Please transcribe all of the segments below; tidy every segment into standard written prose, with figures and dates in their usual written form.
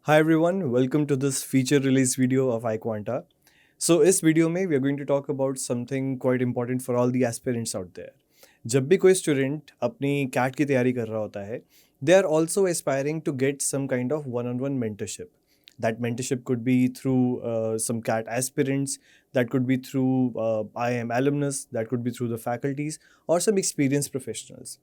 Hi everyone, welcome to this feature release video of iQuanta. So इस video में we are going to talk about something quite important for all the aspirants out there. जब भी कोई student अपनी cat की तैयारी कर रहा होता है, they are also aspiring to get some kind of one-on-one mentorship. That mentorship could be through some CAT aspirants, that could be through IIM alumnus, that could be through the faculties or some experienced professionals.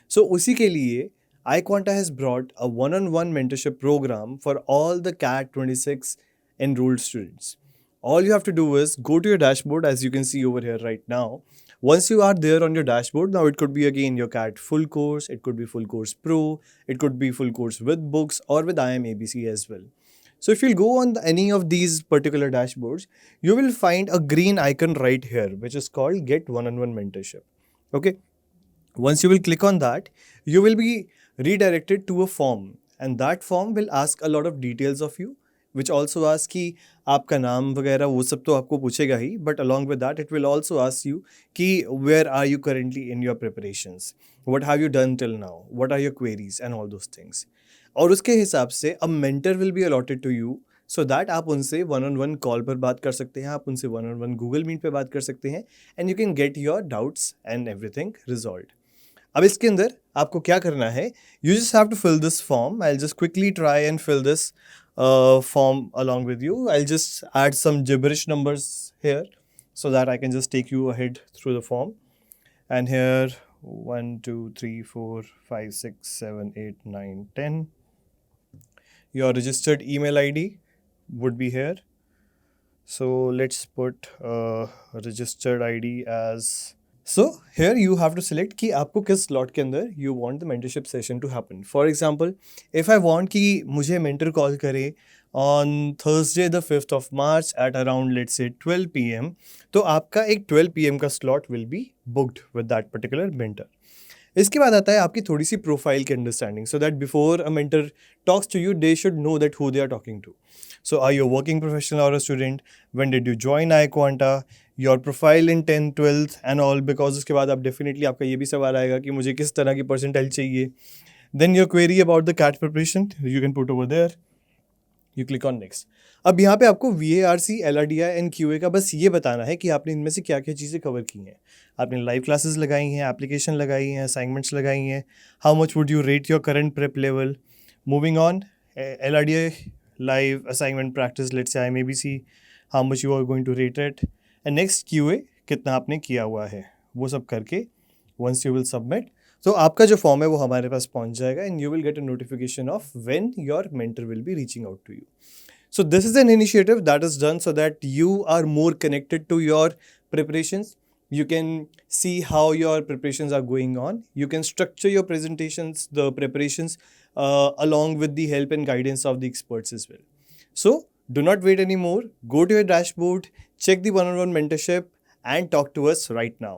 So उसी के लिए iQuanta has brought a one-on-one mentorship program for all the CAT 26 enrolled students. All you have to do is go to your dashboard as you can see over here right now. Once you are there on your dashboard, now it could be again your CAT full course, it could be full course pro, it could be full course with books or with IIM ABC as well. So if you'll go on any of these particular dashboards, you will find a green icon right here, which is called Get One-on-One Mentorship. Okay. Once you will click on that, you will be redirected to a form, and that form will ask a lot of details of you, which also asks कि आपका नाम वगैरह वो सब तो आपको पूछेगा ही, but along with that it will also ask you कि where are you currently in your preparations, what have you done till now, what are your queries and all those things. और उसके हिसाब से a mentor will be allotted to you so that आप उनसे one on one call पर बात कर सकते हैं, आप उनसे one on one Google Meet पे बात कर सकते हैं and you can get your doubts and everything resolve. अब इसके अंदर आपको क्या करना है, you just have to fill this form. I just quickly try and fill this form along with you. I'll just add some gibberish numbers here so that I can just take you ahead through the form. And here 1 2 3 4 5 6 7 8 9 10. Your registered email ID would be here. So let's put registered ID as. So here you have to select कि आपको किस slot के अंदर you want the mentorship session to happen. For example, if I want कि मुझे mentor call करे on Thursday the 5th of March at around let's say 12 p.m. तो आपका एक 12 p.m. का slot will be booked with that particular mentor. इसके बाद आता है आपकी थोड़ी सी प्रोफाइल की understanding so that before a mentor talks to you they should know that who they are talking to. So are you working professional और a student, when did you join iQuanta, your profile in 10th 12th and all, because उसके बाद आप definitely आपका ये भी सवाल आएगा कि मुझे किस तरह की परसेंटाइल चाहिए. Then your query about the CAT preparation you can put over there. You click on next. अब यहाँ पे आपको VARC, LRDI एंड QA का बस ये बताना है कि आपने इनमें से क्या क्या चीज़ें कवर की हैं. आपने लाइव क्लासेस लगाई हैं, एप्लीकेशन लगाई हैं, असाइनमेंट्स लगाई हैं. How much would you rate your current prep level. Moving on, LRDI live assignment practice let's say IMABC, how much you are going to rate it. And next QA कितना आपने किया हुआ है, वो सब करके वंस यू विल सबमिट, तो आपका जो फॉर्म है वो हमारे पास पहुंच जाएगा and you will get a notification of when your mentor will be reaching out to you. So this is an initiative that is done so that you are more connected to your preparations. You can see how your preparations are going on. You can structure your presentations, the preparations, along with the help and guidance of the experts as well. So do not wait anymore. Go to your dashboard, check the one-on-one mentorship, and talk to us right now.